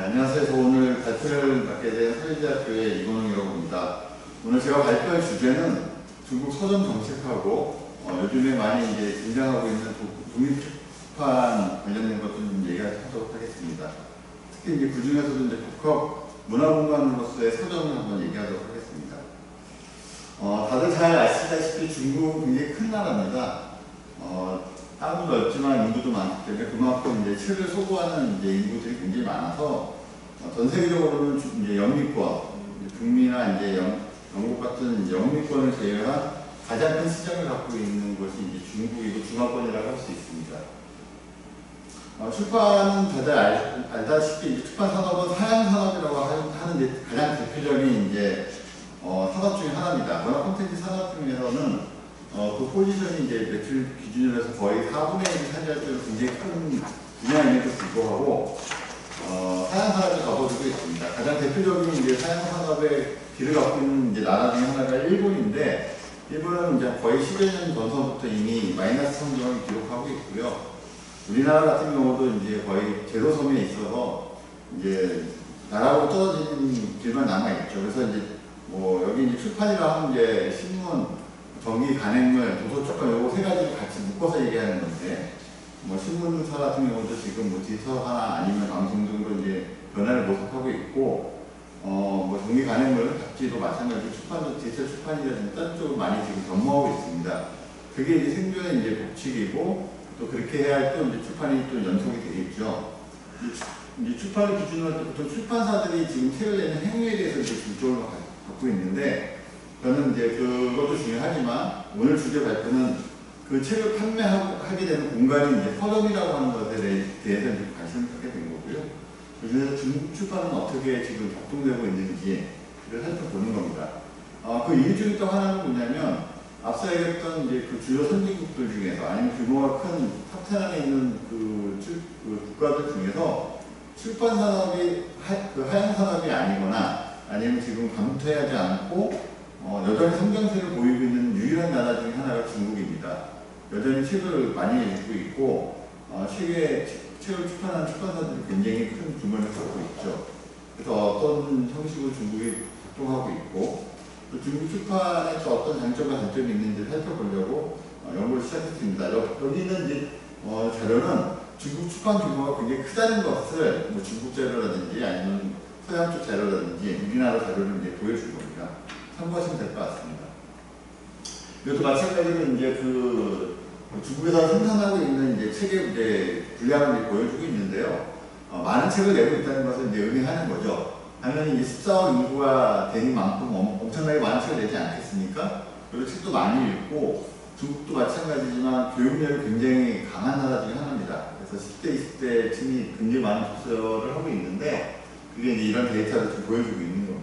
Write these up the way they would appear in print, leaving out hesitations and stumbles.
네, 안녕하세요. 저 오늘 발표를 맡게 된 서울대학교의 이건웅이라고 합니다. 오늘 제가 발표할 주제는 중국 서점 정책하고 요즘에 많이 이제 등장하고 있는 독립출판 관련된 것들 좀 얘기하도록 하겠습니다. 특히 이제 그 중에서도 이제 복합 문화공간으로서의 서점을 한번 얘기하도록 하겠습니다. 다들 잘 아시다시피 중국은 굉장히 큰 나라입니다. 땅도 넓지만 인구도 많기 때문에 그만큼 이제 책을 소구하는 이제 인구들이 굉장히 많아서 전 세계적으로는 이제 영미권, 북미나 이제 영국 같은 이제 영미권을 제외한 가장 큰 시장을 갖고 있는 것이 이제 중국이고 중화권이라고 할 수 있습니다. 출판은 다들 알다시피 이제 출판 산업은 사양 산업이라고 하는 이제 가장 대표적인 이제 산업 중에 하나입니다. 문화 콘텐츠 산업 중에서는 그 포지션이 이제 매출 기준으로 해서 거의 4분의 1을 차지할 정도로 굉장히 큰 분야임에도 불구하고 사양 산업이 접어들고 있습니다. 가장 대표적인 이제 사양 산업의 길을 갖고 있는 이제 나라 중에 하나가 일본인데, 일본은 이제 거의 10여 년 전서부터 이미 마이너스 성장을 기록하고 있고요. 우리나라 같은 경우도 이제 거의 제로섬에 있어서 이제 나라로 떨어지는 길만 남아있죠. 그래서 이제 여기 이제 출판이라 하면 이제 신문, 전기, 간행물, 도서출판 요거 세 가지를 같이 묶어서 얘기하는 건데, 신문사 같은 경우도 지금 디지털 하나 아니면 방송 등으로 이제 변화를 모색하고 있고, 전기, 간행물, 잡지도 마찬가지로 출판도 디지털 출판이라든지 다른 쪽으로 많이 지금 변모하고 있습니다. 그게 이제 생존의 이제 법칙이고, 또 그렇게 해야 할 또 이제 출판이 또 연속이 되겠죠. 이제 출판을 기준으로 할 때 보통 출판사들이 지금 책을 내는 행위에 대해서 이제 중점을 갖고 있는데, 저는 이제 그것도 중요하지만 오늘 주제 발표는 그 책을 판매하게 되는 공간이 이제 서점이라고 하는 것에 대해서 이제 관심을 갖게 된 거고요. 그중에서 중국 출판은 어떻게 지금 작동되고 있는지를 살펴보는 겁니다. 그 이유 중에 또 하나는 뭐냐면, 앞서 얘기했던 이제 그 주요 선진국들 중에서 아니면 규모가 큰 탑10 안에 있는 그 국가들 중에서 출판 산업이 하향 산업이 아니거나 아니면 지금 감퇴하지 않고 여전히 성장세를 보이고 있는 유일한 나라 중에 하나가 중국입니다. 여전히 책을 많이 읽고 있고 책을 출판하는 출판사들이 굉장히 큰 규모를 갖고 있죠. 그래서 어떤 형식으로 중국이 활동하고 있고 또 중국 출판에 또 어떤 장점과 단점이 있는지 살펴보려고 연구를 시작했습니다. 여기는 이제 자료는 중국 출판 규모가 굉장히 크다는 것을 중국 자료라든지 아니면 서양 쪽 자료라든지 우리나라 자료를 이제 보여줄 겁니다. 참고하시면 될 것 같습니다. 이것도 마찬가지로 이제 중국에서 생산하고 있는 이제 책의 이제 분량을 이제 보여주고 있는데요. 많은 책을 내고 있다는 것을 이제 의미하는 거죠. 당연히 이제 14억 인구가 되는 만큼 엄청나게 많은 책을 내지 않겠습니까? 그리고 책도 많이 읽고, 중국도 마찬가지지만 교육열이 굉장히 강한 나라 중에 하나입니다. 그래서 10대, 20대 층이 굉장히 많은 독서를 하고 있는데, 그게 이제 이런 데이터를 좀 보여주고 있는 겁니다.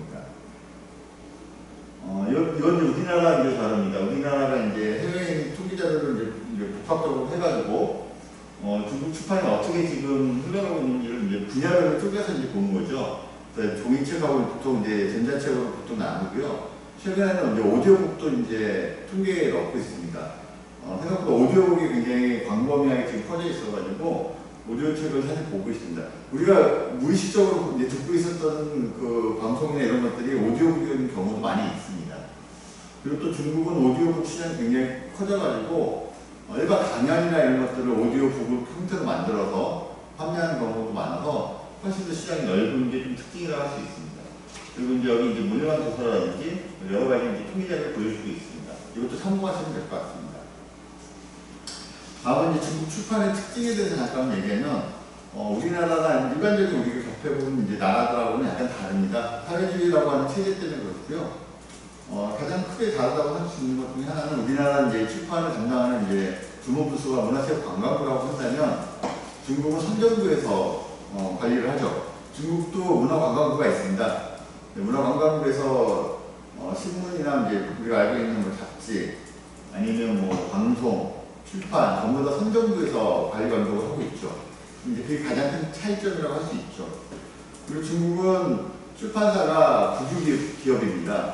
이건 우리나라 이제 자료입니다. 우리나라가 이제 해외인 통계 자료를 이제 복합적으로 해가지고, 중국 출판이 어떻게 지금 흘러가고 있는지를 이제 분야별로 쪼개서 이제 보는 거죠. 종이책하고 보통 이제 전자책으로 보통 나누고요. 최근에는 이제 오디오북도 이제 통계에 넣고 있습니다. 생각보다 오디오북이 굉장히 광범위하게 지금 퍼져 있어가지고, 오디오책을 사실 보고 있습니다. 우리가 무의식적으로 이제 듣고 있었던 그 방송이나 이런 것들이 오디오북인 경우도 많이 있습니다. 그리고 또 중국은 오디오북 시장이 굉장히 커져가지고 일반 강연이나 이런 것들을 오디오북을 형태로 만들어서 판매하는 경우도 많아서 훨씬 더 시장이 넓은 게 좀 특징이라고 할 수 있습니다. 그리고 이제 여기 이제 물리학 도서라든지 여러 가지 이제 통계자료를 보여주고 있습니다. 이것도 참고하시면 될 것 같습니다. 다음은 이제 중국 출판의 특징에 대해서 잠깐 얘기하면, 우리나라나 일반적인 우리가 접해보는 이제 나라들하고는 약간 다릅니다. 사회주의라고 하는 체제 때문에 그렇고요. 가장 크게 다르다고 할 수 있는 것 중에 하나는 우리나라 이제 출판을 담당하는 이제 주무부수가 문화체육관광부라고 한다면, 중국은 선정부에서 관리를 하죠. 중국도 문화관광부가 있습니다. 문화관광부에서 신문이나 이제 우리가 알고 있는 잡지 아니면 방송, 출판 전부 다 선정부에서 관리 감독을 하고 있죠. 이제 그게 가장 큰 차이점이라고 할 수 있죠. 그리고 중국은 출판사가 국유기업입니다.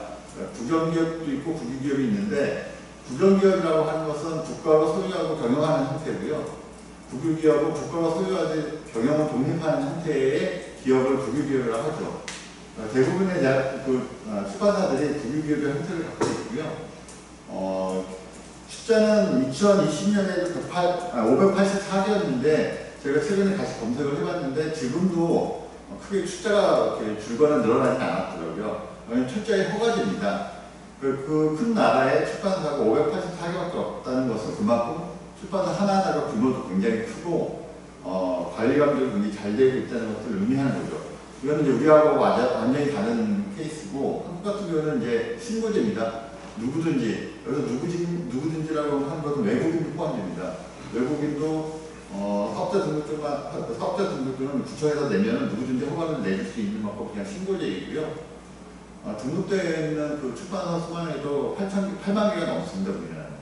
국영기업도 있고 국유기업이 있는데, 국영기업이라고 하는 것은 국가가 소유하고 경영하는 형태고요. 국유기업은 국가가 소유하지 경영을 독립하는 형태의 기업을 국유기업이라고 하죠. 대부분의 출판사들이 국유기업의 형태를 갖고 있고요. 숫자는 2020년에도 584개였는데 제가 최근에 다시 검색을 해봤는데 지금도 크게 숫자가 이렇게 줄거나 늘어나지 않았더라고요. 왜냐하면 철저히 허가제입니다. 그 큰 나라에 출판사가 584개밖에 없다는 것은 그만큼 출판사 하나하나가 규모도 굉장히 크고 관리 감독이 굉장히 잘 되고 있다는 것을 의미하는 거죠. 이거는 이제 우리하고 완전히 다른 케이스고 한국 같은 경우는 이제 신고제입니다. 누구든지 여기서 누구든지라고 하는 것은 외국인도 포함됩니다. 외국인도 사업자 등록증은 구청에서 내면 누구든지 허가를 내줄 수 있는 만큼 그냥 신고제이고요. 등록되어 있는 그 출판사 수만 해도 8만 개가 넘습니다, 우리나라는.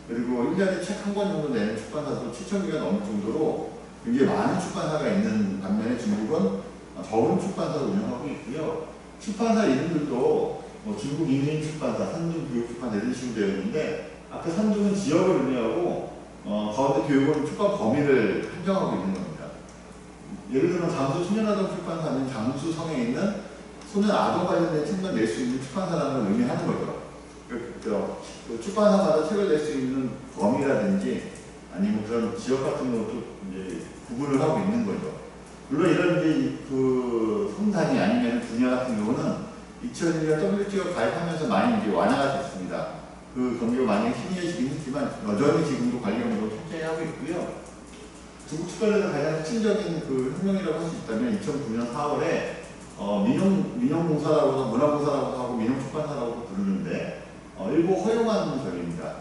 그리고 1년에 책 한 권 정도 내는 출판사도 7천 개가 넘을 정도로 굉장히 많은 출판사가 있는 반면에 중국은 적은 출판사를 운영하고 있고요. 출판사 이름들도 중국 인민출판사, 산둥교육출판사 이런 식으로 되어 있는데 앞에 산둥은 지역을 의미하고 가운데 교육은 출판 범위를 한정하고 있는 겁니다. 예를 들면 장수 소년아동 출판사는 장수 성에 있는 소년 아동 관련된 책만 낼 수 있는 출판사라는 걸 의미하는 거죠. 그 출판사마다 책을 낼 수 있는 범위라든지 아니면 그런 지역 같은 것도 이제 구분을 하고 있는 거죠. 물론 이런 이제 그 성단위 아니면 분야 같은 경우는 2001년 WTO 가입하면서 많이 이제 완화가 됐습니다. 그 경기가 많이 희미해지긴 했지만 여전히 지금도 관리 감독을 철저히 하고 있고요. 중국 출판에서 가장 핵심적인 그 혁명이라고 할 수 있다면 2009년 4월에 민영공사라고 문화공사라고 하고 민영출판사라고 부르는데 일부 허용한 점입니다.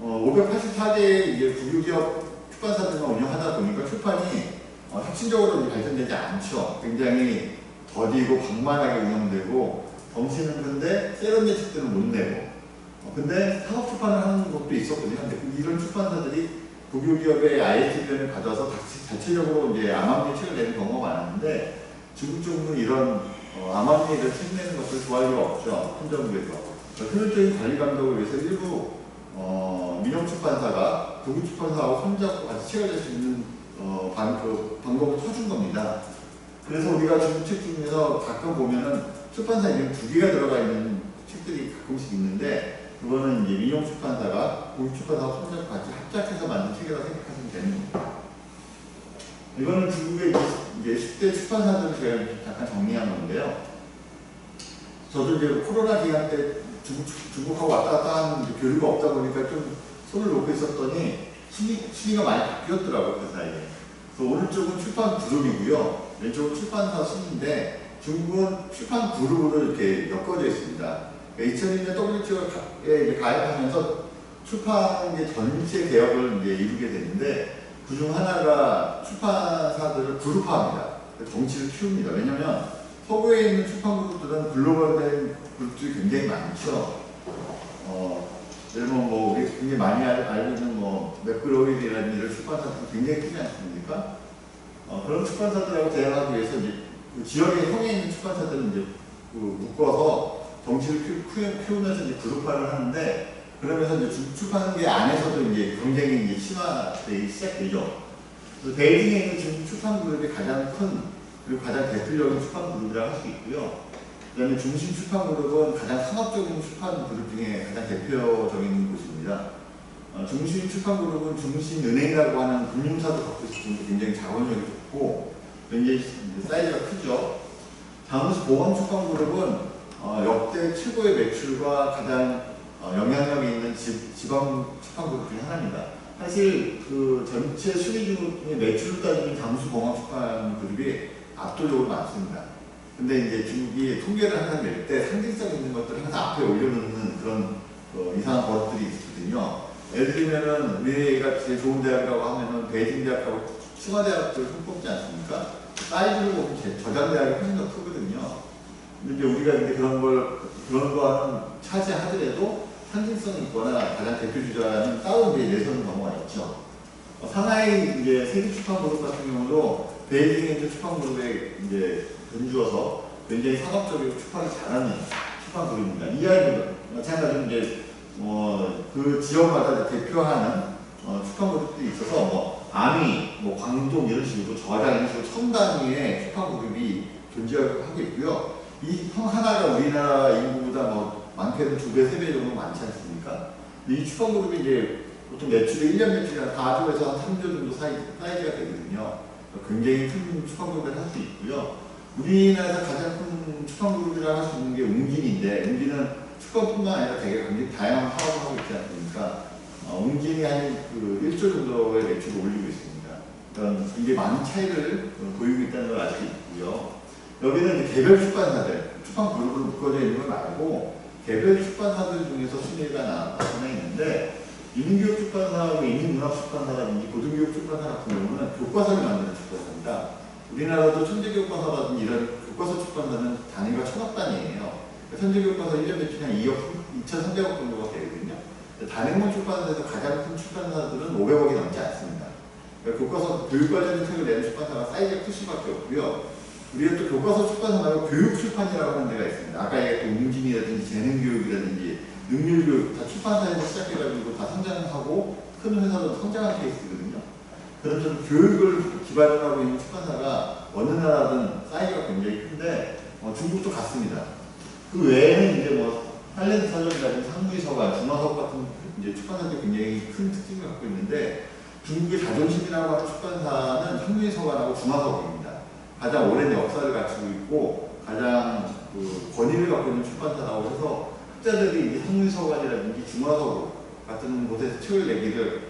584개의 이제 국유기업 출판사들만 운영하다 보니까 출판이 혁신적으로 발전되지 않죠. 굉장히 더디고 방만하게 운영되고 덩치는 큰데 세련된 책들은 못 내고 근데 상업 출판을 하는 것도 있었거든요. 근데 이런 출판사들이 국유기업의 ISBN을 가져와서 자체적으로 이제 암암리의 책을 내는 경우가 많았는데 중국 정부는 이런 암암리를 책 내는 것을 좋아할 리가 없죠. 큰 정부에서. 효율적인 관리 감독을 위해서 일부 민영출판사가 국유출판사하고 손잡고 같이 책을 낼 수 있는 방법을 터준 겁니다. 그래서 우리가 중국 책 중에서 가끔 보면은 출판사 이름 2개가 들어가 있는 책들이 가끔씩 있는데 그거는 이제 민영출판사가 국유출판사하고 손잡고 같이 합작해서 만든 책이라고 생각하시면 되는 겁니다. 이거는 중국의 이제 10대 출판사들을 제가 잠깐 정리한 건데요. 저도 이제 코로나 기간 때 중국하고 왔다 갔다 하는 교류가 없다 보니까 좀 손을 놓고 있었더니 순위가 많이 바뀌었더라고요, 그 사이에. 그래서 오른쪽은 출판 그룹이고요. 왼쪽은 출판사 순인데 중국은 출판 그룹으로 이렇게 엮어져 있습니다. 2001년 WTO에 가입하면서 출판 전체 개혁을 이제 이루게 됐는데 그 중 하나가 출판사들을 그룹화합니다. 덩치를 키웁니다. 왜냐하면 서구에 있는 출판 그룹들은 글로벌된 그룹들이 굉장히 많죠. 예를 들면 우리 굉장히 많이 알고 있는 맥그로힐이라는 이런 출판사들 굉장히 크지 않습니까? 그런 출판사들하고 대응하기 위해서 이제 그 지역의 형에 있는 출판사들은 이제 묶어서 덩치를 키우면서 이제 그룹화를 하는데 그러면서 이제 출판계 안에서도 이제 경쟁이 이제 심화되기 시작되죠. 그래서 베이징에 있는 중국 출판 그룹이 가장 큰 그리고 가장 대표적인 출판 그룹이라고 할 수 있고요. 그다음에 중심 출판 그룹은 가장 상업적인 출판 그룹 중에 가장 대표적인 곳입니다. 중심 출판 그룹은 중심은행이라고 하는 금융사도 갖고 있을 정도로 굉장히 자본력이 좋고 굉장히 사이즈가 크죠. 장수 보건 출판 그룹은 역대 최고의 매출과 가장 영향력이 있는 지방 출판 그룹 중에 하나입니다. 사실 그 전체 수익 중에 매출을 따지면 장수공학 출판 그룹이 압도적으로 많습니다. 근데 이제 중국이 통계를 항상 낼 때 상징성 있는 것들을 항상 앞에 올려놓는 그런 이상한 버릇들이 있거든요. 예를 들면은 우리가 제일 좋은 대학이라고 하면은 베이징 대학하고清華대학을 손꼽지 않습니까? 사이즈를 보면 저장대학이 훨씬 더 크거든요. 근데 이제 우리가 이제 그런 거는 차지하더라도 상징성이 있거나 가장 대표 주자는 따로 이제 내세우는 경우가 있죠. 상하이 이제 세계 출판 그룹 같은 경우도 베이징의 이제 출판 그룹에 이제 견주어서 굉장히 상업적이고 출판을 잘하는 출판 그룹입니다. 이 아이도 마찬가지로 이제 그 지역마다 대표하는 출판 그룹들이 있어서 아미, 뭐 광동 이런 식으로 저장 이런 식으로 천 단위의 출판 그룹이 존재하고 있고요. 이 하나가 우리나라 인구보다 뭐 많게는 2배, 3배 정도 많지 않습니까? 이 출판 그룹이 이제 보통 매출이 1년 매출이 한 4조에서 한 3조 정도 사이즈가 되거든요. 굉장히 큰 출판 그룹을 할 수 있고요. 우리나라에서 가장 큰 출판 그룹이라고 할 수 있는 게 웅진인데, 웅진은 출판뿐만 아니라 되게 굉장히 다양한 사업을 하고 있지 않습니까? 웅진이 한 그 1조 정도의 매출을 올리고 있습니다. 그런 굉장히 많은 차이를 보이고 있다는 걸 알 수 있고요. 여기는 이제 개별 출판사들, 출판 그룹으로 묶어져 있는 걸 말고 개별 출판사들 중에서 순위가 나타나 있는데, 인문교육 출판사하고 인문문학 출판사라든지 고등교육 출판사 같은 경우는 교과서를 만드는 출판사입니다. 우리나라도 천재교과서라든지 이런 교과서 출판사는 단위가 1000억 단위예요. 천재교과서 1년 매출이 한 2억, 2,300억 정도가 되거든요. 단행본 출판사에서 가장 큰 출판사들은 500억이 넘지 않습니다. 그러니까 교과서, 교육 관련된 책을 내는 출판사가 사이즈가 클 수밖에 없고요. 우리가 또 교과서 출판사 말고 교육 출판이라고 하는 데가 있습니다. 아까 얘기했던 웅진이라든지 재능교육이라든지 능률교육 다 출판사에서 시작해가지고 다 성장하고 큰 회사도 성장한 케이스거든요. 그런 좀 교육을 기반으로 하고 있는 출판사가 어느 나라든 사이즈가 굉장히 큰데 중국도 같습니다. 그 외에는 이제 뭐 탤런트 서점이라든지 상무이서관, 중화서관 같은 이제 출판사들이 굉장히 큰 특징을 갖고 있는데, 중국의 자존심이라고 하는 출판사는 상무이서관하고 중화서관입니다. 가장 오랜 역사를 갖추고 있고 가장 그 권위를 갖고 있는 출판사라고 해서 학자들이 이제 상무이서관이라든지 중화서관 같은 곳에서 책을 내기를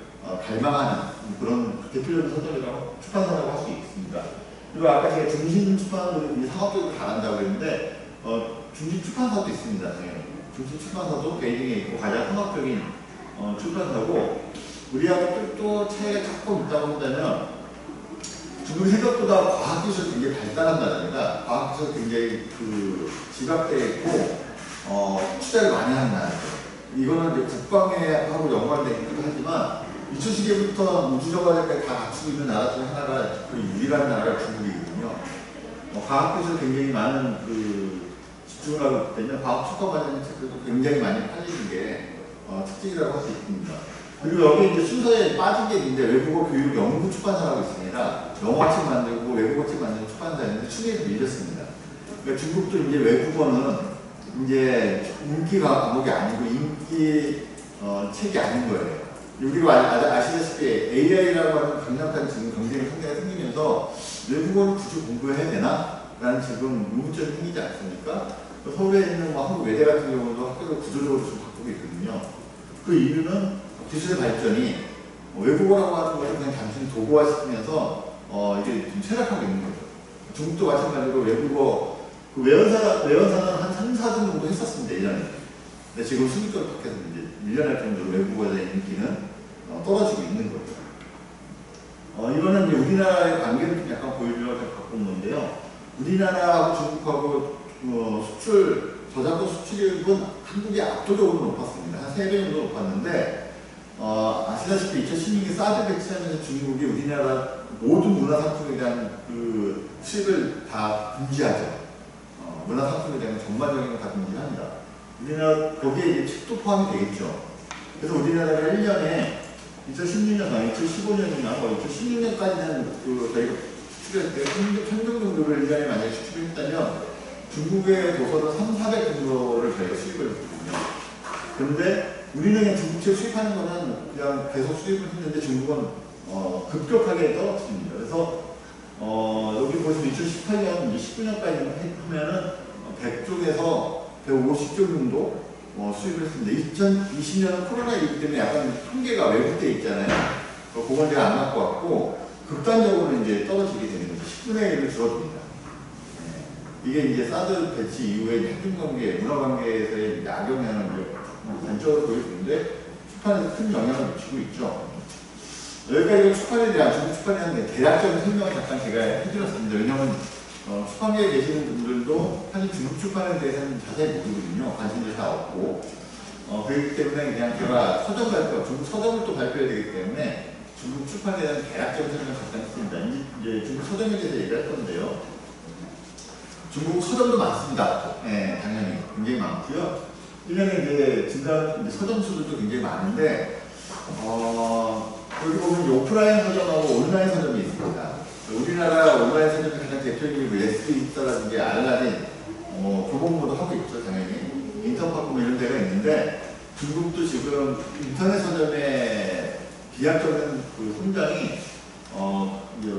갈망하는 그런 대표적인 서점이라고 출판사라고 할 수 있습니다. 그리고 아까 제가 중심 출판사들이 상업적으로 잘한다고 했는데 중심 출판사도 있습니다. 네. 중심 출판사도 베이징에 있고 가장 상업적인 출판사고, 우리하고 또 차이가 조금 있다고 한다면 중국이 생각보다 과학기술이 굉장히 발달한 나라입니다. 과학기술이 굉장히 지각되어 있고 투자를 많이 하는 나라죠. 이거는 이제 국방하고 연관되기도 하지만 2000시기부터 우주정거장까지 다 갖추고 있는 나라 중에 하나가 유일한 나라가 중국이거든요. 과학기술 굉장히 많은 집중을 하고 있기 때문에 과학 특허 관련 책들도 굉장히 많이 팔리는 게 특징이라고 할 수 있습니다. 그리고 여기 이제 순서에 빠진 게 있는데, 외국어 교육 연구 출판사라고 있습니다. 영어책 만들고 외국어책 만드는 출판사였는데 추계에서 밀렸습니다. 그러니까 중국도 이제 외국어는 이제 인기 과목이 아니고 인기 책이 아닌 거예요. 우리가 아시다시피 AI라고 하는 강력한 지금 경쟁 상대가 생기면서 외국어를 굳이 공부해야 되나? 라는 지금 의문점이 생기지 않습니까? 서울에 있는 한국 외대 같은 경우도 학교를 구조적으로 좀 바꾸고 있거든요. 그 이유는 기술의 발전이 외국어라고 하는 것을 그냥 단순히 도구화시키면서 이게 좀 쇠락하고 있는 거죠. 중국도 마찬가지로 외국어 외연사는 한 3, 4등 정도 했었습니다, 1년에. 근데 지금 순위권을 바뀌어서 이제 1년할 정도로 외국어에 대한 인기는 떨어지고 있는 거죠. 이거는 이제 우리나라의 관계를 좀 약간 보여주려고 갖고 온 건데요. 우리나라하고 중국하고 수출, 저작권 수출액은 한국이 압도적으로 높았습니다. 한 3배 정도 높았는데, 아시다시피 2016년 사드 배치하면서 중국이 우리나라 모든 문화상품에 대한 수입을 다 금지하죠. 문화상품에 대한 전반적인 걸 다 금지합니다. 우리나라, 거기에 이제 책도 포함이 되겠죠. 그래서 우리나라가 1년에 2016년, 2015년이나 2016년까지는 저희가 수출을 평균 정도를 1년에 만약에 수출을 했다면 중국의 도서는 300, 400 정도를 저희가 수입을 했거든요. 그런데 우리는 그냥 중국책 수입하는 거는 그냥 계속 수입을 했는데 중국은 급격하게 떨어졌습니다. 그래서 여기 보시면 2018년, 19년까지 하면은 100쪽에서 150쪽 정도 수입을 했습니다. 2020년은 코로나19 때문에 약간 한계가 왜곡되어 있잖아요. 그건 제가 안 갖고 왔고, 극단적으로 이제 떨어지게 되는 거죠. 10분의 1을 줄어듭니다. 이게 이제 사드 배치 이후에 행정관계, 문화관계에서의 악영향을 단적으로 보여주는데, 출판에 큰 영향을 미치고 있죠. 여기까지 출판에 대한, 중국 출판에 대한 대략적인 설명을 잠깐 제가 해드렸습니다. 왜냐하면 출판계에 계시는 분들도 사실 중국 출판에 대해서는 자세히 모르거든요. 관심도 잘 없고. 그렇기 때문에 그냥 제가 서점 발표, 중국 서점을 또 발표해야 되기 때문에 중국 출판에 대한 대략적인 설명을 잠깐 했습니다. 이제 중국 서점에 대해서 얘기할 건데요. 중국 서점도 많습니다. 네, 당연히. 굉장히 많고요. 1년에 이제 서점 수들도 굉장히 많은데, 여기 보면 오프라인 서점하고 온라인 서점이 있습니다. 우리나라 온라인 서점이 가장 대표적인 예스24라든지 알라딘, 교보문고도 하고 있죠, 당연히. 인터파크 이런 데가 있는데, 중국도 지금 인터넷 서점의 비약적인 그 성장이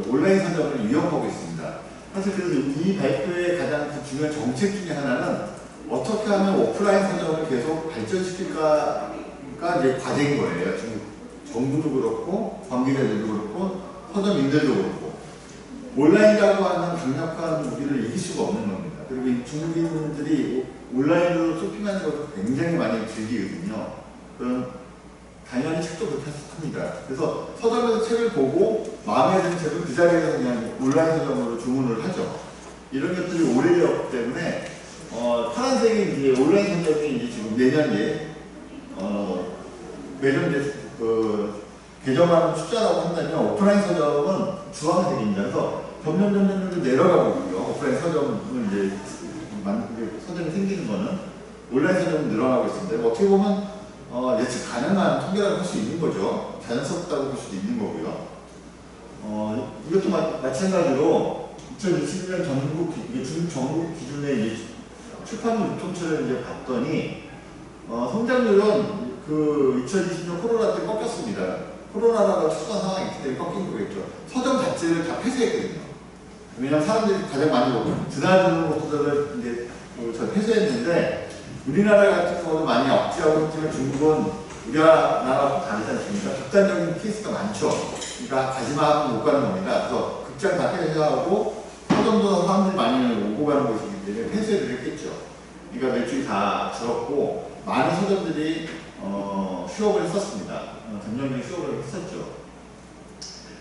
온라인 서점을 위협하고 있습니다. 사실 그래서 이 발표의 가장 중요한 정책 중에 하나는 어떻게 하면 오프라인 서점을 계속 발전시킬까가 이제 과제인 거예요. 중국 정부도 그렇고 관계자들도 그렇고 서점인들도 그렇고 온라인이라고 하는 강력한 무기를 이길 수가 없는 겁니다. 그리고 이 중국인들이 온라인으로 쇼핑하는 것을 굉장히 많이 즐기거든요. 그럼 당연히 책도 그렇게 합니다. 그래서 서점에서 책을 보고 마음에 드는 책을 그 자리에서 그냥 온라인 서점으로 주문을 하죠. 이런 것들이 오래되었기 때문에 파란색이 이제 온라인 서점이 이제 지금 내년에 매년 이제 개점하는 숫자라고 한다면 오프라인 서점은 주황색입니다. 그래서 점점 내려가고 있고요. 오프라인 서점은 이제 서점이 생기는 거는 온라인 서점은 늘어나고 있습니다. 어떻게 보면 예측 가능한 통계라고 할 수 있는 거죠. 자연스럽다고 볼 수도 있는 거고요. 이것도 마찬가지로 2021년 전국 기준의 출판물 유통처를 이제 봤더니 성장률은 그 2020년 코로나 때 꺾였습니다. 코로나라가 추수한 상황이 있기 때문에 꺾인 거겠죠. 서점 자체를 다 폐쇄했거든요. 왜냐하면 사람들이 가장 많이 드나드는 것들을 이제 폐쇄했는데 우리나라 같은 경우도 많이 억제하고 있지만 중국은 우리나라하고 다르지 않습니까? 극단적인 케이스가 많죠. 그러니까 가지마 하면 못 가는 겁니다. 그래서 극장 다 폐쇄하고 서점도 사람들이 많이 오고 가는 곳이기 때문에 폐쇄를 했겠죠. 그러니까 매출이 다 줄었고 많은 서점들이 휴업을 했었습니다. 전년에 휴업을 했었죠.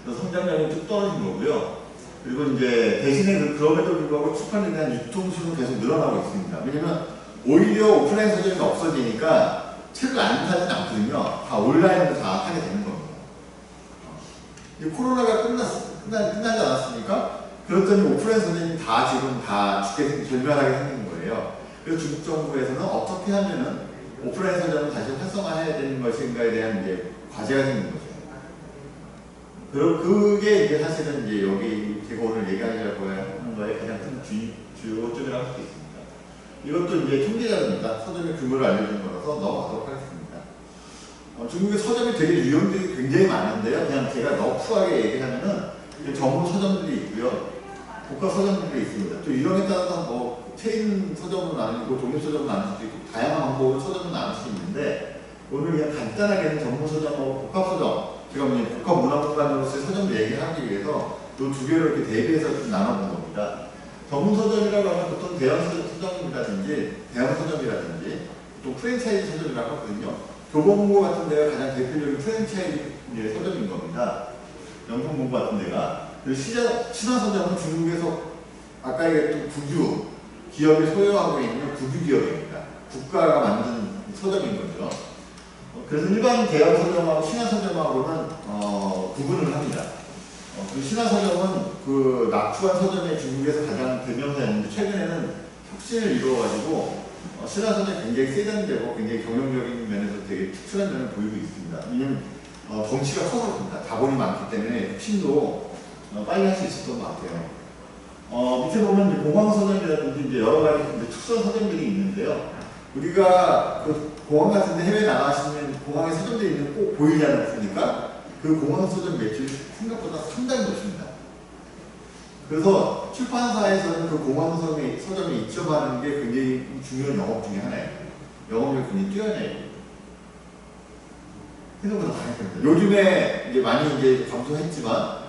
그래서 성장량이 쭉 떨어진 거고요. 그리고 이제 대신에 그럼에도 불구하고 출판에 대한 유통수는 계속 늘어나고 있습니다. 왜냐면 오히려 오프라인 서점이 없어지니까 책을 안 사진 않거든요. 다 온라인으로 다 하게 되는 겁니다. 코로나가 끝나지 않았습니까? 그랬더니 오프라인 서점이 지금 다 죽게 절멸하게 생긴 거예요. 그래서 중국 정부에서는 어떻게 하면은 오프라인 서점을 다시 활성화해야 되는 것인가에 대한 이제 과제가 생긴 거죠. 그리고 그게 이제 사실은 이제 여기 제가 오늘 얘기하려고 하는 거에 가장 큰 주요점이라고 할 수 있습니다. 이것도 이제 통계자료입니다. 서점의 규모를 알려주는 거라서 넘어가도록 하겠습니다. 중국의 서점이 되게 유형들이 굉장히 많은데요. 그냥 제가 너프하게 얘기하면은 전문 서점들이 있고요. 고가 서점들이 있습니다. 또 유형에 따라서 체인 서점은 나누고 독립 서점은 나눌 수도 있고 다양한 방법으로 서점은 나눌 수 있는데 오늘 그냥 간단하게는 전문 서점하고 복합 서점 제가 이제 복합 문화공간으로서의 서점을 얘기하기 위해서 이 두 개로 이렇게 대비해서 좀 나눠본 겁니다. 전문 서점이라고 하면 보통 대형 서점이라든지 대형 서점이라든지 또 프랜차이즈 서점이라고 하거든요. 교보문고 같은 데가 가장 대표적인 프랜차이즈 서점인 겁니다. 영통문고 같은 데가. 그리고 신화서점은 중국에서 아까 얘기했던 국유 기업이 소유하고 있는 국유 기업입니다. 국가가 만든 서점인 거죠. 그래서 일반 대형 서점하고 신화서점하고는 구분을 합니다. 그 신화서점은 그 낙후한 서점의 중국에서 가장 대명사였는데 최근에는 혁신을 이루어가지고 신화서점이 굉장히 세련되고 굉장히 경영적인 면에서 되게 특출한 면을 보이고 있습니다. 왜냐면 덩치가 커서 그렇습니다. 자본이 많기 때문에 혁신도 빨리 할 수 있었던 것 같아요. 밑에 보면 공항서점이라든지 이제 여러 가지 특수한 서점들이 있는데요. 우리가 그 공항 같은 데 해외 나가시면 공항에 서점들이 있는 꼭 보이지 않습니까? 그 공항 서점 매출이 생각보다 상당히 높습니다. 그래서 출판사에서는 그 공항 서점에 입점하는 게 굉장히 중요한 영업 중에 하나예요. 영업력이 굉장히 뛰어나요. 생각보다 많이 요즘에 이제 많이 이제 감소했지만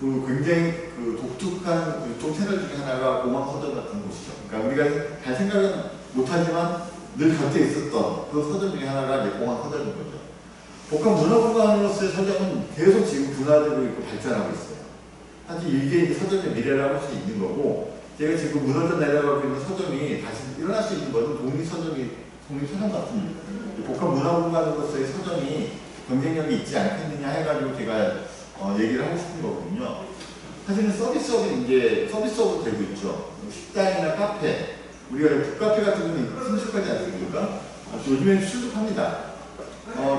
그 굉장히 그 독특한 유통 채널 중에 하나가 공항 서점 같은 곳이죠. 그러니까 우리가 잘 생각은 못하지만 늘 곁에 있었던 그 서점 중에 하나가 이제 공항 서점인 거죠. 복합 문화공간으로서의 서점은 계속 지금 분화되고 있고 발전하고 있어요. 사실 이게 이제 서점의 미래라고 할 수 있는 거고, 제가 지금 무너져 내려가고 있는 서점이 다시 일어날 수 있는 것은 독립서점 같은 복합 문화공간으로서의 서점이 경쟁력이 있지 않겠느냐 해가지고 제가 얘기를 하고 싶은 거거든요. 사실은 서비스업이 이제 서비스업으로 되고 있죠. 식당이나 카페, 우리가 북카페 같은 경우는 신축하지 않습니까? 요즘에는 신축합니다.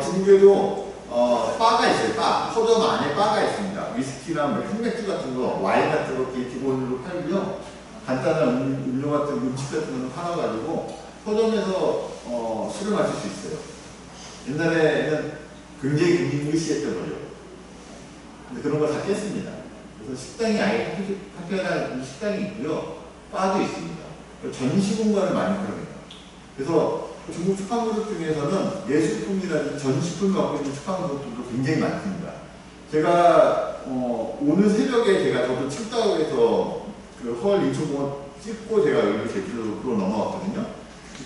중국에도 바가 있어요. 바. 서점 안에 바가 있습니다. 위스키나 뭐 흑맥주 같은 거, 와인 같은 거 기본으로 팔고요. 간단한 음료 같은 음식 같은 거는 팔아가지고 서점에서 술을 마실 수 있어요. 옛날에는 굉장히 금기무시했던 거죠. 근데 그런 걸 다 깼습니다. 그래서 식당이 아예 파편한 식당이 있고요. 바도 있습니다. 전시 공간을 많이 활용해요. 그래서 중국 출판그룹 중에서는 예술품이라든지 전시품을 갖고 있는 출판그룹들도 굉장히 많습니다. 제가 오늘 새벽에 저도 칭다오에서 그 허월 인천공원 찍고 제가 여기 제주도로 넘어왔거든요.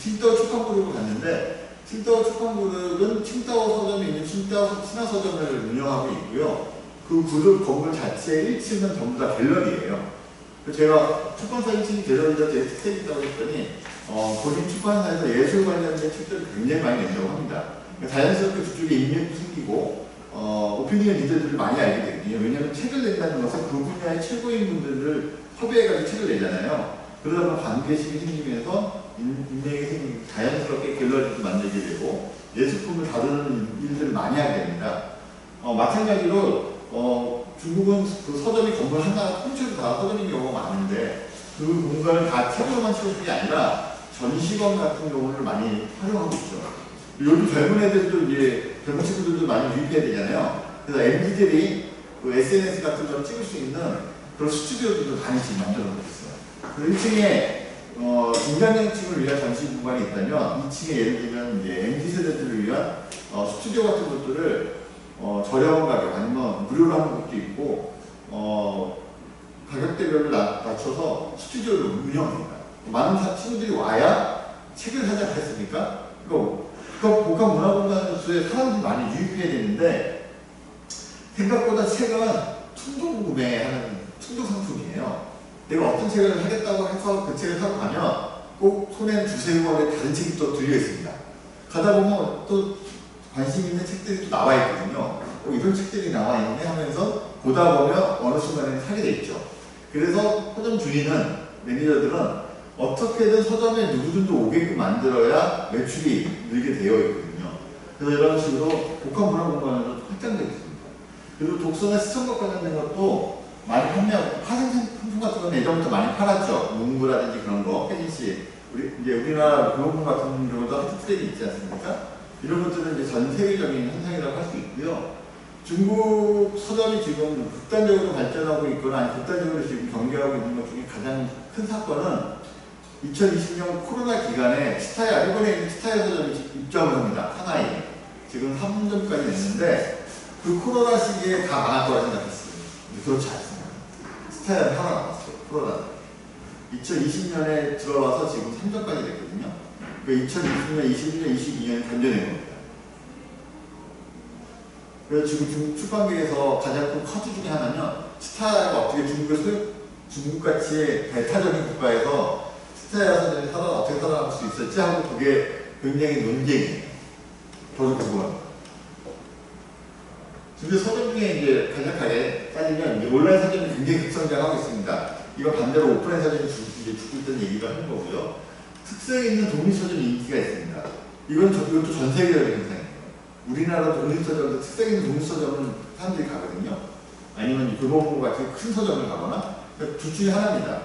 칭다오 출판그룹을 갔는데 칭다오 출판그룹은 칭다오 서점에 있는 칭다오 신화서점을 운영하고 있고요. 그 그룹 건물 자체 1층은 전부 다 갤러리예요. 제가 출판사 1층이 갤러리가 제 특색이라고 했더니 본인 출판사에서 예술 관련된 책들을 굉장히 많이 낸다고 합니다. 자연스럽게 그쪽에 인맥이 생기고 오피니언 리더들을 많이 알게 되거든요. 왜냐하면 책을 낸다는 것은 그 분야의 최고인 분들을 섭외해가지고 책을 내잖아요. 그러다 보면 관계심이 생기면서 인맥이 생기고 자연스럽게 갤러리도 만들게 되고 예술품을 다루는 일들을 많이 하게 됩니다. 마찬가지로 중국은 그 서점이 건물 하나 통째로 다 서점인 경우가 많은데 그 공간을 다 책으로만 채우는 게 아니라 전시관 같은 경우를 많이 활용하고 있죠. 요즘 젊은 애들도 이제 젊은 친구들도 많이 유입해야 되잖아요. 그래서 MZ들이 그 SNS 같은 걸 찍을 수 있는 그런 스튜디오들도 많이 지금 만들어놓고 있어요. 그 1층에 중장년층을 위한 전시 공간이 있다면 2층에 예를 들면 이제 MZ 세대들을 위한 스튜디오 같은 것들을 저렴한 가격 아니면 무료로 하는 것도 있고 가격대별로 낮춰서 스튜디오를 운영합니다. 많은 친구들이 와야 책을 사지 않겠습니까? 그러니까 복합 문화공간으로서의 사람들이 많이 유입해야 되는데 생각보다 책은 충동 구매하는 충동 상품이에요. 내가 어떤 책을 사겠다고 해서 그 책을 사러 가면 꼭 손에 두세 권의 다른 책이 또 들려 있습니다. 가다 보면 또 관심 있는 책들이 또 나와 있거든요. 이런 책들이 나와 있네 하면서 보다 보면 어느 순간에는 사게 돼 있죠. 그래서 서점 주인은, 매니저들은 어떻게든 서점에 누구든지 오게끔 만들어야 매출이 늘게 되어 있거든요. 그래서 이런 식으로 복합 문화 공간으로 확장되어 있습니다. 그리고 독서나 시청과 관련된 것도 많이 판매하고, 파생상품 같은 건 예전부터 많이 팔았죠. 문구라든지 그런 거, 혜진씨. 우리나라 교보문 같은 경우도 하트트랙이 있지 않습니까? 이런 것들은 이제 전 세계적인 현상이라고 할 수 있고요. 중국 서점이 지금 극단적으로 발전하고 있거나 아니 극단적으로 지금 경계하고 있는 것 중에 가장 큰 사건은 2020년 코로나 기간에 치타야, 일본에 있는 치타야 서점이 입점을 합니다. 하나에. 지금 3점까지 냈는데 그 코로나 시기에 다 망할 거라 생각했어요. 그렇지 않습니다. 치타야는 하나 남았어요. 코로나. 2020년에 들어와서 지금 3점까지 됐거든요. 그 2020년, 21년, 22년에 단전된 겁니다. 그래서 지금 중국 출판계에서 가장 큰 커즈 중에 하나는 치타야가 어떻게 중국같이 배타적인 국가에서 치타야 서점이 어떻게 살아남을 수 있었지 하고 그게 굉장히 논쟁이에요. 저도 궁금합니다. 근데 서점 중에 이제 간략하게 따지면 이제 온라인 서점이 굉장히 급성장하고 있습니다. 이건 반대로 오프라인 서점이 죽고 있다는 얘기를 하는 거고요. 특색 있는 독립서점이 인기가 있습니다. 이것도 전 세계적인 현상이에요. 우리나라 독립서점도 특색 있는 독립서점은 사람들이 가거든요. 아니면 교보문 같은 큰 서점을 가거나 둘 중에 하나입니다.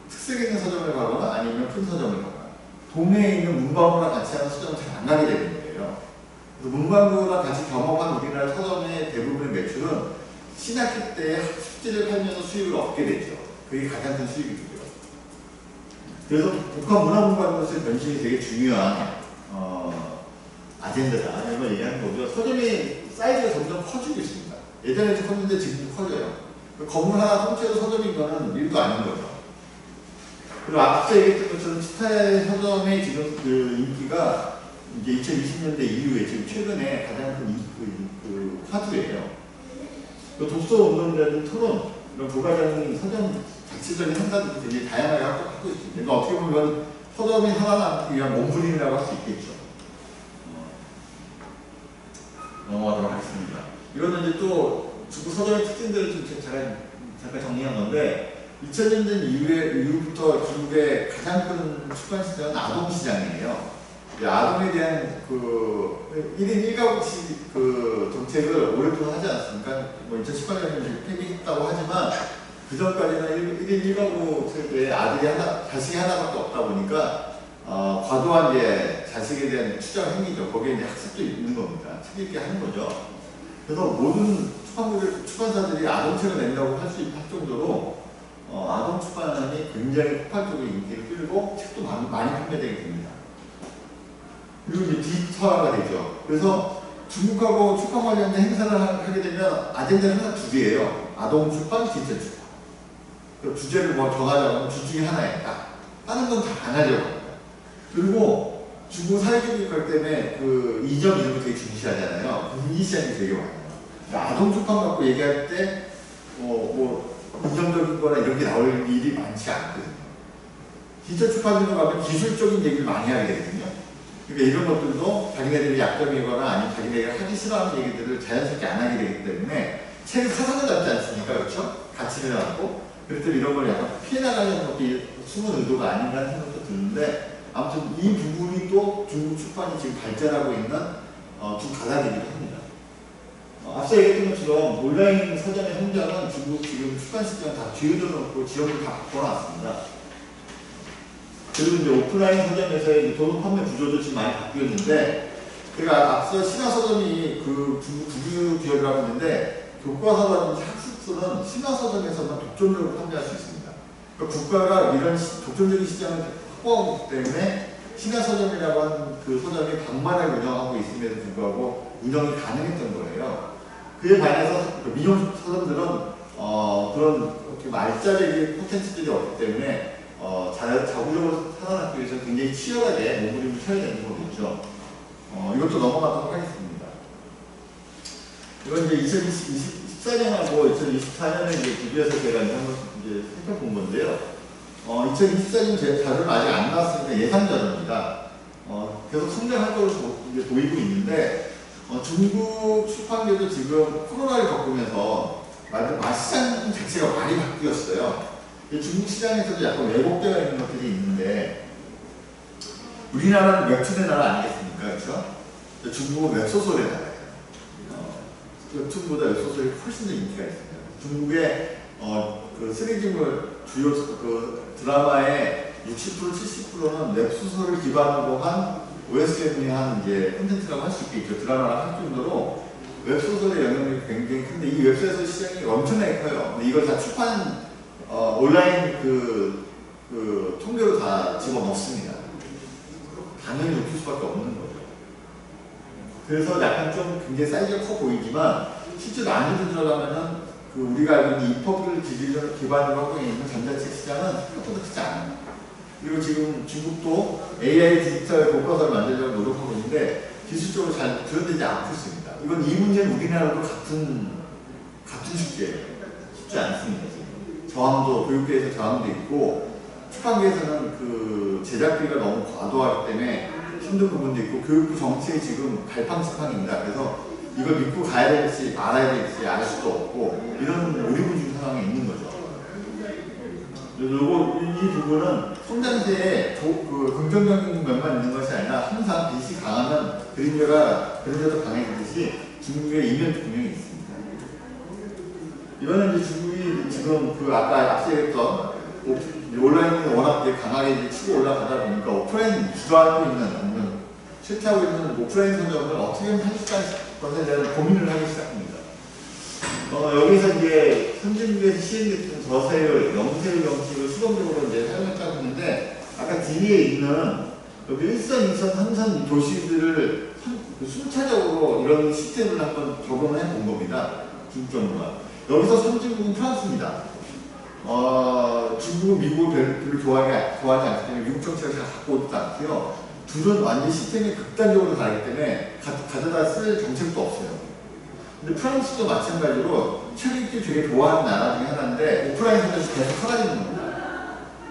특색 있는 서점을 가거나 아니면 큰 서점을 가거나 동네에 있는 문방구랑 같이 하는 서점은 잘 안 가게 되는 거예요. 그래서 문방구랑 같이 경험한 우리나라 서점의 대부분의 매출은 신학기 때 학습지를 팔면서 수익을 얻게 되죠. 그게 가장 큰 수익이고요. 그래서 복합 문화공간으로서의 변신이 되게 중요한 아젠다다 이런 걸 얘기하는 거고요. 서점이 사이즈가 점점 커지고 있습니다. 예전에 좀 컸는데 지금도 커져요. 건물 하나 통째로 서점인 거는 일도 아닌 거죠. 그리고 앞서 얘기했던 것처럼 치타야 서점의 지금 그 인기가 이제 2020년대 이후에 지금 최근에 가장 큰 화두예요. 독서 운동이라든 토론, 이런 부가적인 서점 자체적인 행사도 굉장히 다양하게 하고 있습니다. 그러니까 어떻게 보면 서점이 살아남기 위한 몸부림이라고 할 수 있겠죠. 넘어가도록 하겠습니다. 이거는 이제 또 중국 서점의 특징들을 좀 잠깐 정리한 건데 2000년대 이후부터 중국의 가장 큰 출판 시장은 아동시장이에요. 아동에 대한 그 1인 1가구씩 그 정책을 오랫동안 하지 않습니까? 뭐 2018년에 폐기했다고 하지만 그 전까지는 1인 1가구 세대에 자식이 하나밖에 없다 보니까 과도한 이제 자식에 대한 추적 행위죠. 거기에 이제 학습도 있는 겁니다. 책 읽게 하는 거죠. 그래서 모든 출판사들이 아동책을 낸다고 할 정도로 아동 출판이 굉장히 폭발적으로 인기를 끌고 책도 많이 판매되게 됩니다. 그리고 이제 디지털화가 되죠. 그래서 중국하고 출판 관련된 행사를 하게 되면 아젠다는 하나 두 개예요. 아동 출판, 디지털 출판. 그 주제를 뭐 정하자면 주 중에 하나에 딱. 다른 건 다 안 하려고 합니다. 그리고 중국 사회주의 걸 때문에 그 이점 이런 거 되게 중시하잖아요. 분위 시장이 되게 많아요. 그러니까 아동 출판 갖고 얘기할 때 뭐 이점적인 거나 이런 게 나올 일이 많지 않거든요. 디지털 출판으로 가면 기술적인 얘기를 많이 하게 되거든요. 그러니까 이런 것들도 자기네들이 약점이거나 아니면 자기네가 하기 싫어하는 얘기들을 자연스럽게 안 하게 되기 때문에 책을 사상을 잡지 않습니까? 그렇죠? 가치를 갖고. 그래서 이런 걸 약간 피해나가려는 것도 숨은 의도가 아닌가 하는 생각도 드는데 아무튼 이 부분이 또 중국 출판이 지금 발전하고 있는 두 가닥이기도 합니다. 앞서 얘기했던 것처럼 온라인 서점의 성장은 중국 지금 출판 시장 다 뒤에도 놓고 지역을 다 바꿔놨습니다. 그리고 이제 오프라인 서점에서의 도서 판매 구조도 지금 많이 바뀌었는데, 제가 앞서 신화서점이 그 중국 국유 기업이라고 했는데, 교과서라든지 학습서는 신화서점에서만 독점적으로 판매할 수 있습니다. 그러니까 국가가 이런 독점적인 시장을 확보하고 있기 때문에 신화서점이라고 하는 그 서점이 방만을 운영하고 있음에도 불구하고 운영이 가능했던 거예요. 그에 반해서 민영 서점들은 그런 말자리의 콘텐츠들이 없기 때문에 자구적으로 살아남기 위해서 굉장히 치열하게 몸부림을 쳐야 되는 거겠죠. 이것도 넘어가도록 하겠습니다. 이건 이제 2014년하고 2024년을 이제 비교해서 제가 이제 한번 이제 살펴본 건데요. 2024년 제 자료는 아직 안 나왔으니까 예상 자료입니다. 계속 성장할 것으로 이제 보이고 있는데, 중국 출판계도 지금 코로나를 겪으면서 시장 자체가 많이 바뀌었어요. 중국 시장에서도 약간 왜곡되어 있는 것들이 있는데, 우리나라는 웹툰의 나라 아니겠습니까? 그렇죠? 중국은 웹소설의 나라예요. 웹툰보다 웹소설이 훨씬 더 인기가 있습니다. 중국의 그 시리즈물 주요 그 드라마의 60% 70%는 웹소설을 기반으로 한 OSM이 한 이제 콘텐츠라고 할 수 있겠죠. 드라마랑 할 정도로 웹소설의 영향력이 굉장히 큰데, 이 웹소설 시장이 엄청나게 커요. 근데 이걸 다 출판 온라인 그 통계로 다 집어넣습니다. 당연히 높일 수밖에 없는 거죠. 그래서 약간 좀 굉장히 사이즈가 커 보이지만 실제로 안으로 들어가면은 그 우리가 알고 있는 이퍼블 기반으로 하고 있는 전자책 시장은 생각보다 크지 않아요. 그리고 지금 중국도 AI 디지털 교과서를 만들려고 노력하고 있는데 기술적으로 잘 구현되지 않고 있습니다. 이건 이 문제는 우리나라도 같은 숙제예요. 쉽지 않습니다. 지금. 저항도 교육계에서 저항도 있고 출판계에서는 그 제작비가 너무 과도하기 때문에 힘든 부분도 있고 교육부 정책이 지금 갈팡질팡입니다. 그래서 이걸 믿고 가야 될지 말아야 될지 알 수도 없고 이런 오리무중 상황에 있는 거죠. 그리고 이 부분은 성장세에 그 긍정적인 면만 있는 것이 아니라 항상 빛이 강하면 그림자도 강해지듯이 중국의 이면도 분명히 있습니다. 이거는 이제 중국이 지금 그 아까 앞서 얘기했던 온라인이 워낙 강하게 치고 올라가다 보니까 오프라인 주도하고 있는 실패하고 있는 오프라인 서점을 어떻게 하면 할 것에 대한 고민을 하기 시작합니다. 여기서 이제 선진국에서 시행됐던 저세율, 영세율 정책을 수동적으로 이제 사용했다고 했는데, 아까 뒤에 있는 여기 1선, 2선, 3선 도시들을 순차적으로 이런 시스템을 한번 적용을 해본 겁니다. 중국 정부가. 여기서 선진국은 프랑스입니다. 중국은 미국을 별로 좋아하지 않기 때문에 미국 정책을 잘 갖고 오지도 않고요. 둘은 완전 시스템이 극단적으로 다르기 때문에 가져다 쓸 정책도 없어요. 근데 프랑스도 마찬가지로 책 읽기 되게 좋아하는 나라 중에 하나인데 오프라인 서점이 계속 사라지는 겁니다.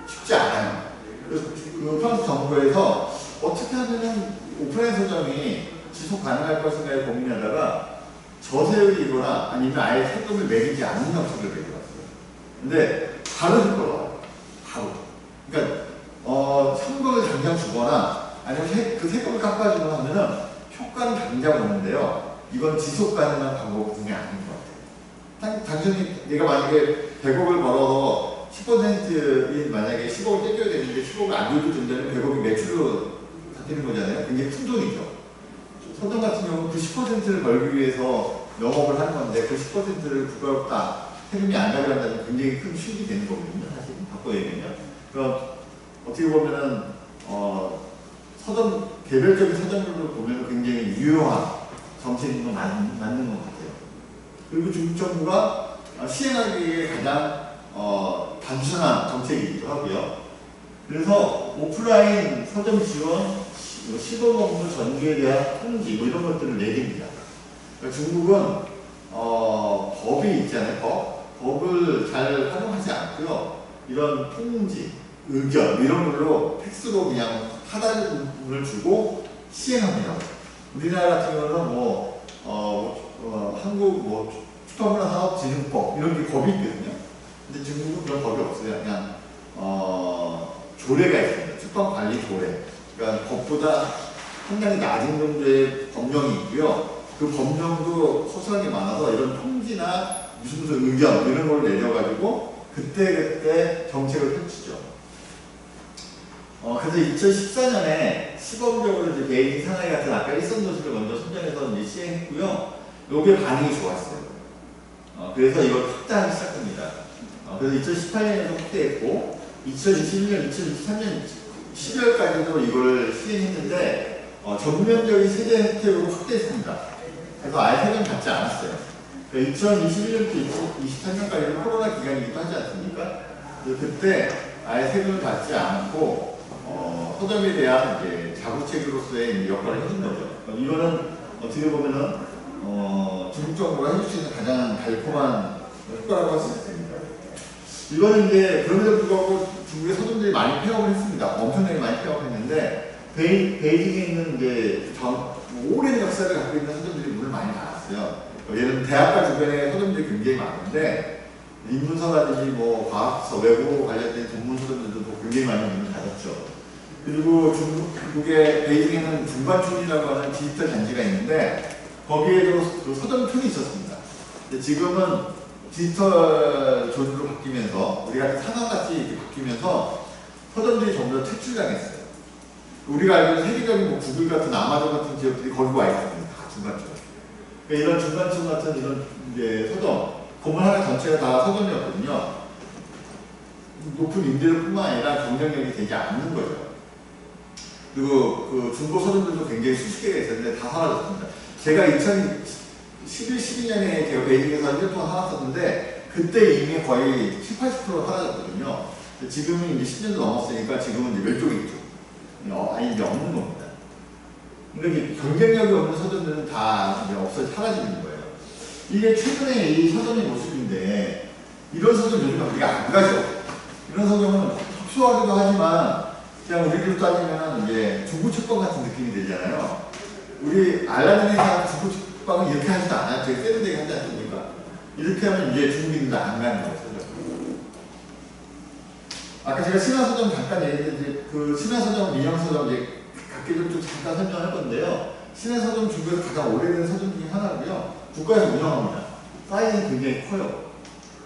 쉽지 않아요. 그래서 그 프랑스 정부에서 어떻게 하면 오프라인 서점이 지속 가능할 것인가에 고민하다가 저세율이거나 아니면 아예 세금을 매기지 않는 정책을 매겨왔어요. 근데 바로 효과가 와요. 바로. 그러니까 현금을 당장 주거나 아니면 그 세금을 깎아주고 하면은 효과는 당장 오는데요. 이건 지속 가능한 방법 중에 아닌 것 같아요. 단순히 내가 만약에 100억을 벌어서 10%인 만약에 10억을 떼줘야 되는데 10억을 안 줘도 된다면 100억이 매출로 잡히는 거잖아요. 굉장히 큰 돈이죠. 서점 같은 경우는 그 10%를 벌기 위해서 영업을 하는 건데 그 10%를 부가롭다 세금이 안 가져간다면 굉장히 큰 수익이 되는 거거든요. 사실 바꿔 얘기하면. 그럼 어떻게 보면은 서점 개별적인 서점으로 보면 굉장히 유효한 정책인 건 맞는 것 같아요. 그리고 중국 정부가 시행하기에 가장 단순한 정책이기도 하고요. 그래서 오프라인 서점 지원, 시범 업무 전개에 대한 통지 뭐 이런 것들을 내립니다. 그러니까 중국은 법이 있잖아요. 법을 잘 활용하지 않고요. 이런 통지, 의견 이런 걸로 텍스로 그냥 하단을 주고 시행합니다. 우리나라 같은 경우는 한국 출판문화산업진흥법 이런 게 법이 있거든요. 근데 중국은 그런 법이 없어요. 그냥 조례가 있습니다. 출판관리 조례. 그러니까 법보다 상당히 낮은 정도의 법령이 있고요. 그 법령도 소소하게 많아서 이런 통지나 무슨 의견 이런 걸 내려가지고 그때 정책을 펼치죠. 그래서 2014년에 시범적으로 이제 베이징, 상하이 같은 아까 일선 도시를 먼저 선정해서 이제 시행했고요. 요게 반응이 좋았어요. 그래서 이걸 확대하기 시작합니다. 그래서 2018년에도 확대했고 2021년, 2023년 12월까지도 이걸 시행했는데 전면적인 세제 혜택으로 확대했습니다. 그래서 아예 세금 받지 않았어요. 2021년부터 2023년까지는 코로나 기간이기도 하지 않습니까? 그때 아예 세금을 받지 않고 서점에 대한 이제 자구책으로서의 역할을 해준 거죠. 이거는 어떻게 보면은 중국 정부가 해줄 수 있는 가장 달콤한 효과라고 할 수 있습니다. 이거는 이제 그럼에도 불구하고 중국의 서점들이 많이 폐업을 했습니다. 엄청나게 많이 폐업을 했는데 베이징에 있는 이제 오랜 역사를 갖고 있는 서점들이 문을 많이 닫았어요. 예를 들면 대학가 주변에 서점들이 굉장히 많은데 인문서라든지 뭐 과학서, 외국어 관련된 전문 서점들도 굉장히 많이 문을 닫았죠. 그리고 중국의 베이징에는 중반촌이라고 하는 디지털 단지가 있는데 거기에도 그 서점촌이 있었습니다. 근데 지금은 디지털 존으로 바뀌면서 우리가 상황같이 이렇게 바뀌면서 서점들이 전부 다 퇴출당했어요. 우리가 알고 있는 세계적인 뭐 구글 같은 아마존 같은 기업들이 거기 와 있습니다. 다 중간촌. 그러니까 이런 중간촌 같은 이런 이제 서점, 건물 하나 전체가 다 서점이었거든요. 높은 임대료뿐만 아니라 경쟁력이 되지 않는 거죠. 그리고 그 중고 서점들도 굉장히 수십 개가 있었는데 다 사라졌습니다. 제가 2011, 12년에 제가 베이징에서 1년 동안 살았었는데 그때 이미 거의 70, 80% 사라졌거든요. 지금은 이제 10년도 넘었으니까 지금은 이제 멸종했죠. 아예 이제 없는 겁니다. 그러니까 경쟁력이 없는 서점들은 다 이제 사라지는 거예요. 이게 최근에 이 서점의 모습인데 이런 서점 요즘 우리가 안 가죠. 이런 서점은 협소하기도 하지만 그냥 우리로 따지면 이제 중고책방 같은 느낌이 들잖아요. 우리 알라딘에서 중고책방은 이렇게 하지도 않아요. 되게 세련되게 하지 않습니까? 이렇게 하면 이제 중국인들 안 가는 거죠. 아까 제가 신화서점 잠깐 얘기했는데 그 신화서점, 민영서점 이제 각기 좀 잠깐 설명할 건데요. 신화서점 중국에서 가장 오래된 서점 중에 하나고요. 국가에서 운영합니다. 사이즈는 굉장히 커요.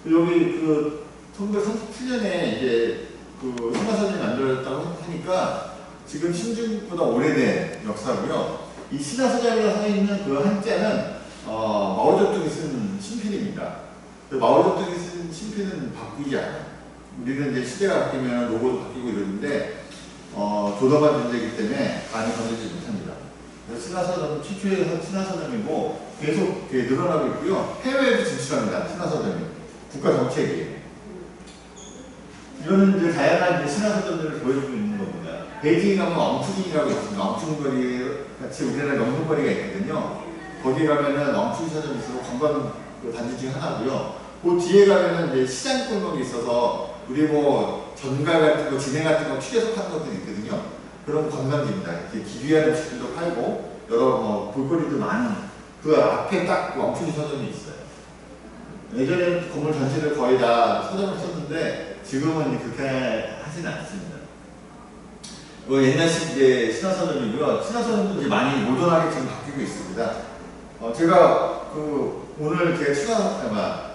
여기 그 1937년에 이제 그 신화서점이 만들어졌다고 하니까 지금 신중보다 오래된 역사고요. 이 신화서점이라고 써 있는 그 한자는 마오쩌둥이 쓴 신필입니다. 마오쩌둥이 쓴 신필은 바꾸지 않아요. 우리는 이제 시대가 바뀌면 로고도 바뀌고 이러는데 조덤한 존재이기 때문에 많이 건들지 못합니다. 신화서점은 최초의 신화서점이고 계속 늘어나고 있고요. 해외에도 진출합니다. 신화서점이 국가 정책이에요. 이거는 이제 다양한 이제 신화서점들을 보여주고 있는 겁니다. 베이징에 가면 엉투진이라고 있습니다. 엉투거리 같이 우리나라 명동거리가 있거든요. 거기 가면은 엉투진 서점이 있어서 관광 단지 중 하나고요. 그 뒤에 가면은 이제 시장 골목이 있어서 우리 뭐 전갈 같은 거, 진해 같은 거 튀겨서 파는 것도 있거든요. 그런 관광지입니다. 이렇게 기귀한 음식들도 팔고 여러 뭐 볼거리도 많은 그 앞에 딱 엉투진 서점이 있어요. 예전에는 건물 전체를 거의 다 서점을 썼는데 지금은 그렇게 하지는 않습니다. 옛날식 이제 신화서점이고요. 신화서점도 이제 많이 모던하게 지금 바뀌고 있습니다. 제가 오늘 제가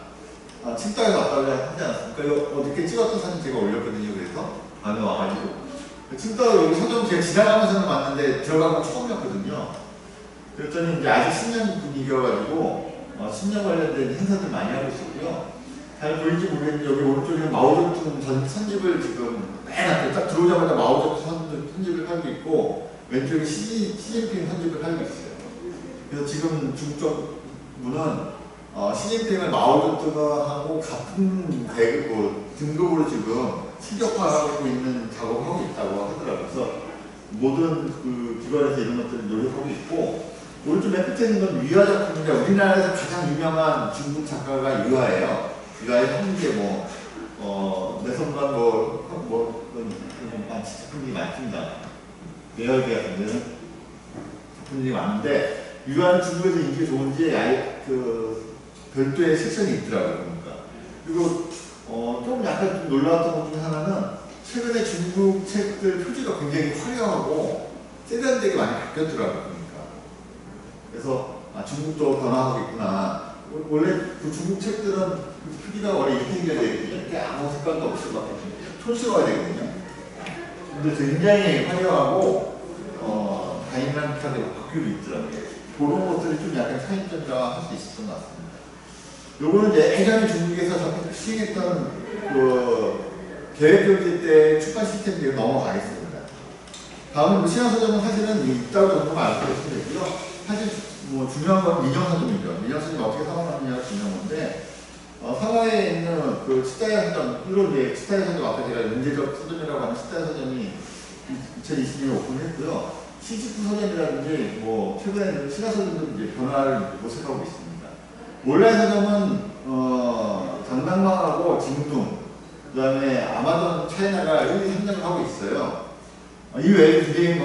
칭따에서 왔다고 하지 않았습니까? 어저께 찍었던 사진 제가 올렸거든요. 그래서 밤에 와가지고 칭따 여기 서점 제가 지나가면서는 봤는데 들어가면 처음이었거든요. 그랬더니 이제 아직 신년 분위기여가지고 신년 관련된 행사들 많이 하고 있었고요. 잘 보일지 모르겠는데 여기 오른쪽에 마오쩌둥 선집을 지금 맨 앞에 딱 들어오자마자 마오쩌둥 선집을 팔고 있고 왼쪽에 시진핑 선집을 팔고 있어요. 그래서 지금 중국 정부는 시진핑을 마오쩌둥하고 같은 등급으로 지금 실격화하고 있는 작업을 하고 있다고 하더라고요. 그래서 모든 기관에서 이런 것들을 노력하고 있고 오른쪽 맨 끝에 있는 건 유화 작품인데 우리나라에서 가장 유명한 중국 작가가 유화예요. 유화의 형제 내선관 작품들이 많습니다. 매열기 같은 데는 작품들이 많은데 유화는 중국에서 인기 좋은지 아예 별도의 섹션이 있더라고요. 그러니까. 그리고 좀 약간 좀 놀라웠던 것 중에 하나는 최근에 중국 책들 표지가 굉장히 화려하고 세련되게 많이 바뀌었더라고요. 그러니까. 그래서 중국도 변화하고 있구나. 원래 중국 책들은 표지가 원래 이렇게 생겨야 되거든요. 이렇게 아무 색깔도 없이 막 촌스러워야 되거든요. 근데 굉장히 화려하고 다이나믹하게 바뀌고 있더라고요. 그런 것들이 좀 약간 차이점이라 할 수 있었던 것 같습니다. 요거는 이제 예전에 중국에서 시행했던 계획경제 때 출판 시스템으로 넘어가겠습니다. 다음은 신화서점은 사실은 있다고 정도만 알고 있으면 되고요. 사실 중요한 건 민영서점이죠. 민영서점이 어떻게 살아남느냐가 중요한 건데 상하이에 있는 치타야 서점, 이제 치타야 서점 앞에 제가 문제적 서점이라고 하는 치타야 서점이 2020년에 오픈했고요. 시지프 서점이라든지 최근에는 신화서점도 이제 변화를 모색하고 있습니다. 온라인 서점은 장당망하고 징둥, 그 다음에 아마존 차이나가 1, 2, 3점을 하고 있어요. 이 외에 굉장히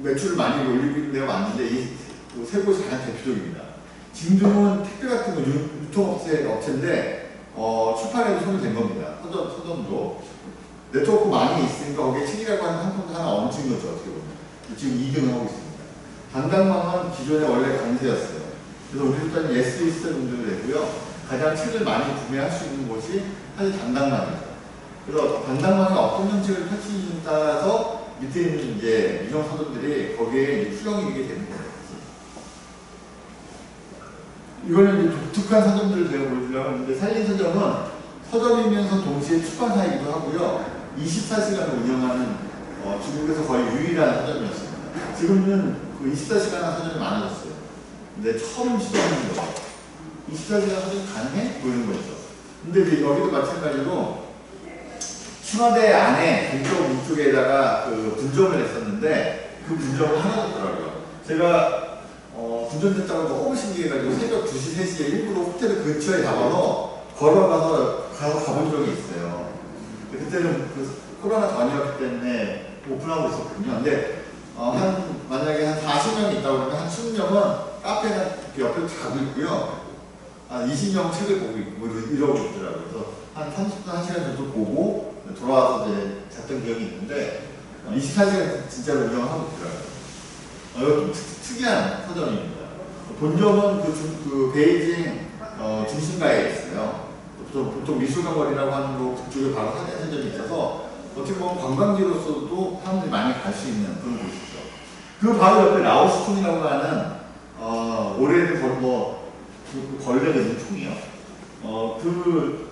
매출을 많이 올리는 데가 많은데 이 세 곳이 가장 대표적입니다. 징둥은 택배 같은 거 유통업체인데 출판에도 손을 댄 겁니다. 서점도 네트워크 많이 있으니까 거기에 책이라고 하는 상품도 하나 얹은 거죠. 어떻게 보면 지금 2등을 하고 있습니다. 단당망은 기존에 원래 강세였어요. 그래서 우리 일단 예스 정도 되고요. 가장 책을 많이 구매할 수 있는 곳이 사실 단당망이죠. 그래서 단당망이 어떤 형식을 펼치는지에 따라서 밑에 있는 이제 유형 서점들이 거기에 수령이 되게 되는 거예요. 이거는 이제 독특한 서점들을 제가 보여주려고 하는데 산림서점은 서점이면서 동시에 출판사이기도 하고요. 24시간을 운영하는 중국에서 거의 유일한 서점이었습니다. 지금은 24시간 서점이 많아졌어요. 근데 처음 시도하는 거죠. 24시간 서점 가능해? 이런 거죠. 근데 이제 여기도 마찬가지로 청와대 안에 동쪽 위쪽에다가 분점을 했었는데 그 분점을 하나 뒀더라고요. 제가 분점됐다고 너무 신기해가지고 새벽 2시, 3시에 일부러 호텔 근처에 잡아서 걸어가서 가본 적이 있어요. 그때는 코로나 전이었기 때문에 오픈하고 있었거든요. 근데 만약에 한 40명이 있다고 그러면 한 20명은 카페나 옆에 자고 있고요. 한 20명 책을 보고 있고 이러고 있더라고요. 그래서 한 30분, 1시간 정도 보고 돌아와서 이제 잤던 기억이 있는데 24시간 진짜로 운영하고 있더라고요. 이거 좀 특이한 서점입니다. 본점은 베이징 중심가에 있어요. 보통 미술관 거리라고 하는 거 그쪽에 바로 사진 서점이 있어서 어떻게 보면 관광지로서도 사람들이 많이 갈 수 있는 그런 곳이죠. 그 바로 옆에 라오스총이라고 하는 오래된 걸레거든 총이요. 그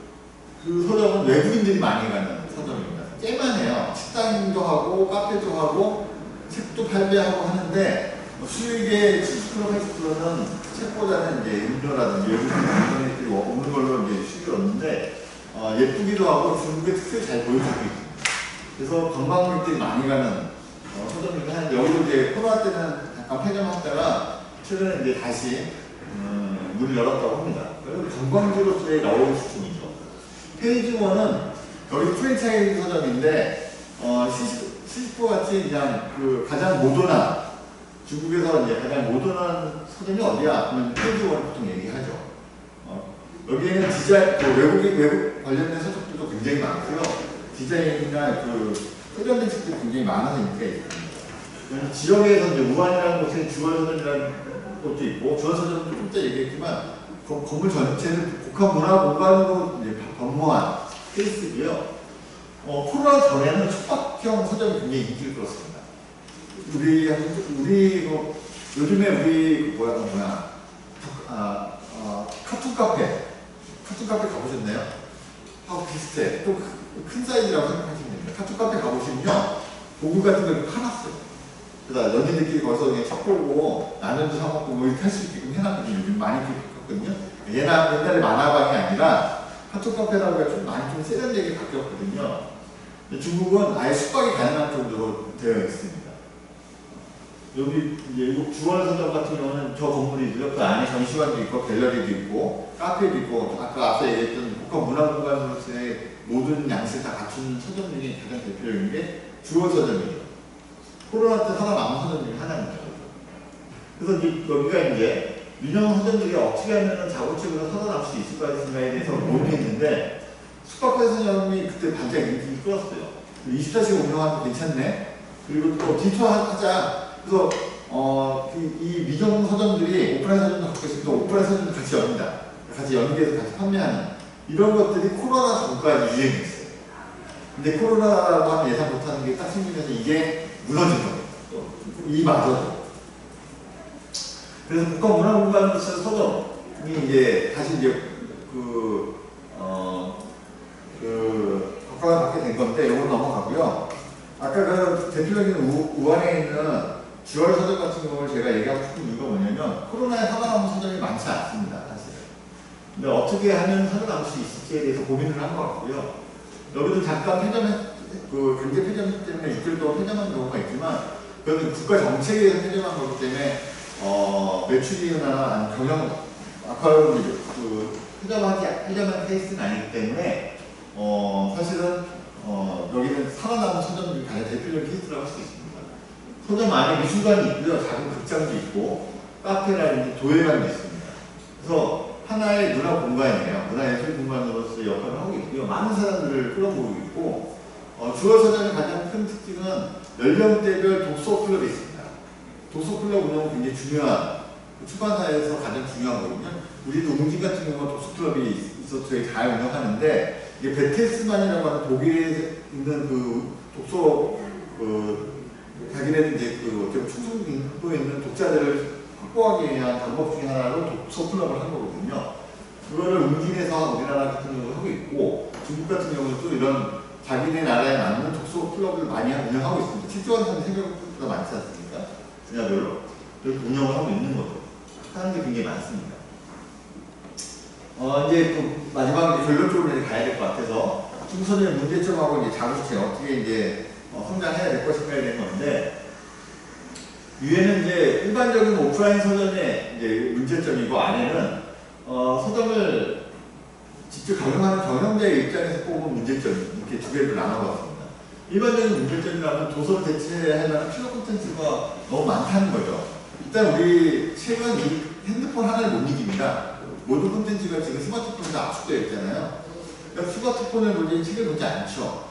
서점은 외국인들이 많이 가는 서점입니다. 꽤만해요. 식당도 하고 카페도 하고 책도 팔배하고 하는데 수익의 70% 80%는 책보다는 이제 음료라든지 외국인 관광객들이 오는 걸로 이제 수익을 얻는데 예쁘기도 하고 중국의 특색을 잘 보여주고 있습니다. 그래서 관광객들이 많이 가는 서점이긴 한데 여기도 이제 코로나 때는 잠깐 폐점하다가 최근에 이제 다시 문을 열었다고 합니다. 그리고 관광지로서의 라오스총이죠. 페이지 1은 여기 프랜차이즈 서점인데 시시프 같이 그냥 가장 모던한 중국에서 이제 가장 모던한 서점이 어디야? 그러면 페이지 1을 보통 얘기하죠. 여기에는 디자인, 외국 관련된 서적들도 굉장히 많고요. 디자인이나 세련된 책들이 굉장히 많아서 인기가 있습니다. 지역에서 이제 우한이라는 곳에 주얼서점이라는 곳도 있고, 주얼서점은 좀 이따 얘기했지만, 건물 전체는 복합 문화 공간으로 이제 변모한 케이스고요. 코로나 전에는 숙박형 서점이 굉장히 인기를 끌었습니다. 요즘에 우리 카툰 카페 가보셨나요? 하고 비슷해. 또 큰 사이즈라고 생각하시면 됩니다. 카툰 카페 가보시면요, 도구 같은 걸 파놨어요. 그래서 연인들끼리 거기서 그냥 책 보고 라면도 사 먹고 뭐 이렇게 할 수 있게끔 해놨거든요. 요즘 많이 바뀌었거든요. 옛날에 만화방이 아니라 카툰 카페라고 해서 많이 좀 세련되게 바뀌었거든요. 중국은 아예 숙박이 가능한 정도로 되어 있습니다. 여기 이제 주얼서점 같은 경우는 저 건물이고요. 그 안에 전시관도 있고 갤러리도 있고 카페도 있고, 아까 앞서 얘기했던 복합 문화공간으로서의 모든 양식을 다 갖춘 서점 중에 가장 대표적인 게 주얼서점이죠. 코로나 때 살아남은 서점 중에 하나입니다. 그래서 여기가 이제 민영 서점들이 어떻게 하면 자구책으로 살아남을 수 있을까에 대해서 논의했는데, 숙박회 서점이 그때 반짝 인기를 끌었어요. 24시간 운영하면 괜찮네. 그리고 또 디투하자. 그래서 이 미정 서점들이 오프라인 서점도 갖고 있으면 또 오프라인 서점도 같이 엽니다. 같이 연계해서 같이 판매하는 이런 것들이 코로나 전까지 유행했어요. 근데 코로나라고 하면 예상 못하는 게 딱 생기면서 이게 무너진 거예요. 이마저도. 그래서 국가문화공간으로서 서점이 이제 다시 이제 법과가 받게 된 건데, 이건 넘어가고요. 아까 그 대표적인 우한에 있는 주얼 서점 같은 경우를 제가 얘기하고 싶은 이유가 뭐냐면, 코로나에 살아남은 서점이 많지 않습니다, 사실은. 근데 어떻게 하면 살아남을 수 있을지에 대해서 고민을 한 것 같고요. 여기도 잠깐 경제 폐점 때문에 6개월 동안 폐점한 경우가 있지만, 그건 국가 정책에 의해서 폐점한 거기 때문에, 매출이나 경영, 아까 폐점한 케이스는 아니기 때문에, 사실은, 여기는 살아남은 서점들이 가장 대표적인 케이스라고 할 수 있습니다. 서점 안에 미술관이 있고요. 작은 극장도 있고, 카페라든지 도예관도 있습니다. 그래서 하나의 문화 공간이에요. 문화예술 공간으로서 역할을 하고 있고요. 많은 사람들을 끌어모으고 있고, 주얼서점의 가장 큰 특징은 연령대별 독서 클럽이 있습니다. 독서 클럽 운영은 굉장히 중요한, 출판사에서 가장 중요하거든요. 우리도 웅진 같은 경우는 독서 클럽이 있어서 되게 잘 운영하는데, 이게 베텔스만이라고 하는 독일에 있는 그 독서, 자기네는 이제 충성도에 있는 독자들을 확보하기 위한 방법 중에 하나로 독서 클럽을 한 거거든요. 그거를 웅진에서 우리나라 같은 경우도 하고 있고, 중국 같은 경우도 이런 자기네 나라에 맞는 독서 클럽을 많이 운영하고 있습니다. 실조한 사람이 생각보다 많지 않습니까? 분야별로. 그렇게 운영을 하고 있는 거죠. 하는 게 굉장히 많습니다. 이제 마지막으로 결론적으로 이제 가야 될 것 같아서, 중서점의 문제점하고 이제 자구책 어떻게 이제 성장해야 될 것인가에 대한 건데, 위에는 이제 일반적인 오프라인 서점의 이제 문제점이고, 안에는 서점을 직접 경영하는 경영자의 입장에서 뽑은 문제점, 이렇게 두 개를 나눠봤습니다. 일반적인 문제점이라면 도서를 대체할 만한 필요 콘텐츠가 너무 많다는 거죠. 일단 우리 책은 이 핸드폰 하나를 못 이깁니다. 모든 콘텐츠가 지금 스마트폰에 다 압축되어 있잖아요. 그러니까 스마트폰을 보지 책을 보지 않죠.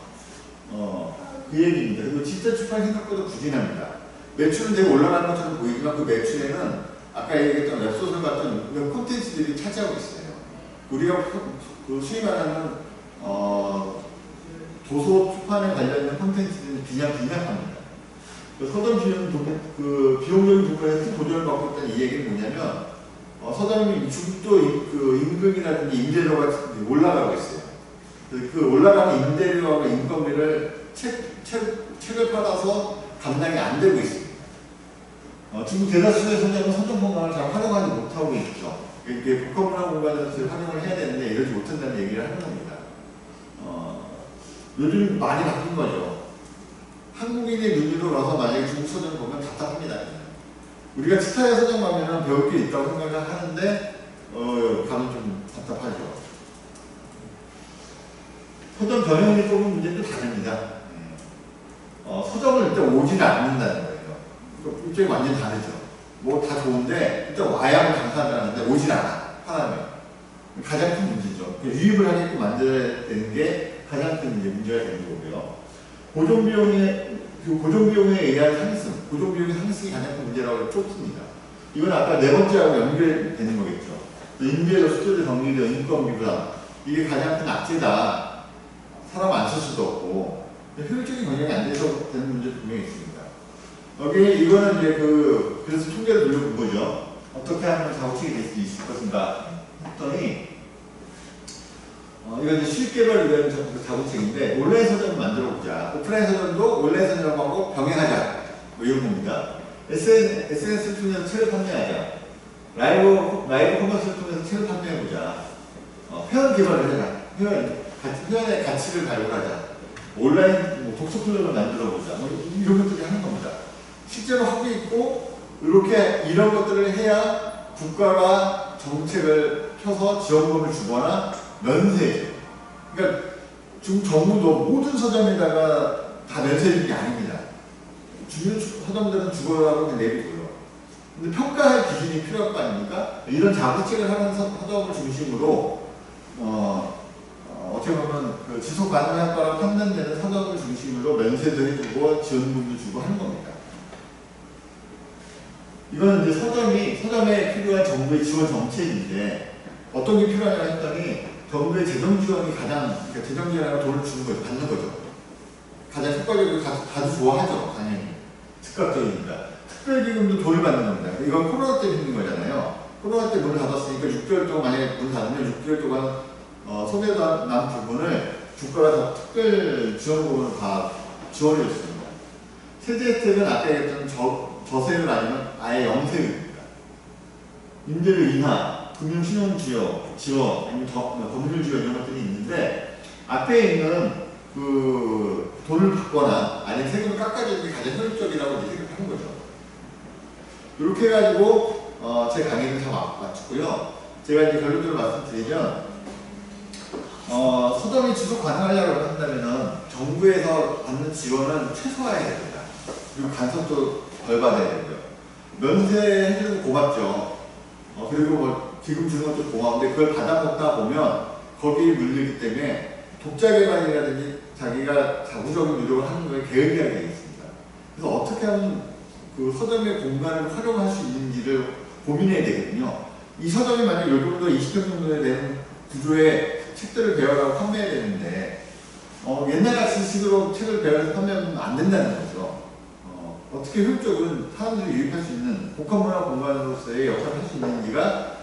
그 얘기입니다. 그리고 진짜 출판 생각보다 부진합니다. 매출은 되게 올라가는 것처럼 보이지만 그 매출에는 아까 얘기했던 웹소설 같은 이런 콘텐츠들이 차지하고 있어요. 우리가 수입하는 도서 출판에 관련된 콘텐츠들은 빈약합니다. 서점 비용적인 부분에서 큰 도전을 받고 있다는 이 얘기는 뭐냐면, 서점이 중도 임금이라든지 임대료가 올라가고 있어요. 그 올라가는 임대료하고 인건비를 책을 팔아서 감당이 안 되고 있습니다. 중국 대다수의 서점은 서점 공간을 잘 활용하지 못하고 있죠. 이게 복합문화 공간에서 활용을 해야 되는데 이러지 못한다는 얘기를 하는 겁니다. 요즘 많이 바뀐 거죠. 한국인의 눈으로 봐서 만약에 중국 서점을 보면 답답합니다. 우리가 치타야 서점 가면 배울 게 있다고 생각을 하는데, 가면 좀 답답하죠. 서점 변형이 뽑은 문제도 다릅니다. 서점을 일단 오지는 않는다는 거예요. 입장이 완전 다르죠. 뭐 다 좋은데, 일단 와야 감사하다는데 오진 않아. 하나면. 가장 큰 문제죠. 유입을 하게끔 만들어야 되는 게 가장 큰 문제가 되는 거고요. 고정비용에 의한 상승, 고정비용의 상승이 가장 큰 문제라고 쫓습니다. 이건 아까 네 번째하고 연결되는 거겠죠. 임대료, 수수료, 정리료, 인건비 부담, 이게 가장 큰 악재다. 사람 안 쓸 수도 없고 효율적인 경영이 안 돼서 되는 문제도 분명히 있습니다. 여기 이거는 이제 그래서 통계를 돌려본 거죠. 어떻게 하면 자구책이 될 수 있을 것인가 했더니 이건 이제 수익개발 위한 자구책인데 온라인 서점을 만들어보자. 오프라인 서점도 온라인 서점하고 병행하자. 뭐 이런 겁니다. SNS를 통해서 책을 판매하자. 라이브 커머스를 통해서 책을 판매해보자. 회원 개발을 해라. 회원의 가치를 발굴하자. 온라인 독서 클럽을 만들어보자. 이런 것들이 하는 겁니다. 실제로 하고 있고 이런 것들을 해야 국가가 정책을 펴서 지원금을 주거나 면세. 그러니까 지금 정부도 모든 서점에다가 다 면세 주는 게 아닙니다. 주요 서점들은 죽어라고 내비고요. 근데 평가할 기준이 필요할 거 아닙니까? 이런 자구책을 하는 서점을 중심으로 어떻게 보면 지속 가능할 거라고 판단되는 서점을 중심으로 면세도 해주고 지원금도 주고 하는 겁니다. 이거는 이제 서점에 필요한 정부의 지원 정책인데 어떤 게 필요하냐 했더니 정부의 재정 지원이 그러니까 재정 지원하고 돈을 주는 거죠. 받는 거죠. 가장 효과적이고 다들 좋아하죠. 당연히. 즉각적이니까. 특별기금도 돈을 받는 겁니다. 이건 코로나 때 있는 거잖아요. 코로나 때 문을 닫았으니까 6개월 동안 만약에 문 닫으면 6개월 동안 소비가 난 부분을 국가가 특별 지원금으로 다 지원해 줬습니다. 세제 혜택은 아까 얘기했던 저세율 아니면 아예 영세율입니다. 임대료 인하, 금융신용 지원, 아니면 법률 지원 이런 것들이 있는데 앞에 있는 돈을 받거나 아니면 세금을 깎아주는 게 가장 효율적이라고 생각하는 거죠. 이렇게 해가지고 제 강의를 다 마쳤고요. 제가 이제 결론적으로 말씀드리면 서점이 지속 가능하려고 한다면은 정부에서 받는 지원은 최소화해야 됩니다. 그리고 간섭도 덜 받아야 되고요. 면세해주는 고맙죠. 그리고 기금 주는 것도 고마운데 그걸 받아먹다 보면 거기에 물리기 때문에 독자 개발이라든지 자기가 자구적인 노력을 하는 거에 게을리하게 되어 있습니다. 그래서 어떻게 하면 서점의 공간을 활용할 수 있는지를 고민해야 되거든요. 이 서점이 만약 요 정도 20평 정도에 되는 구조의 책들을 배열하고 판매해야 되는데 옛날같이 식으로 책을 배열해서 판매하면 안 된다는 거죠. 어떻게 효율적으로 사람들이 유입할 수 있는 복합문화 공간으로서의 역할을 할 수 있는지가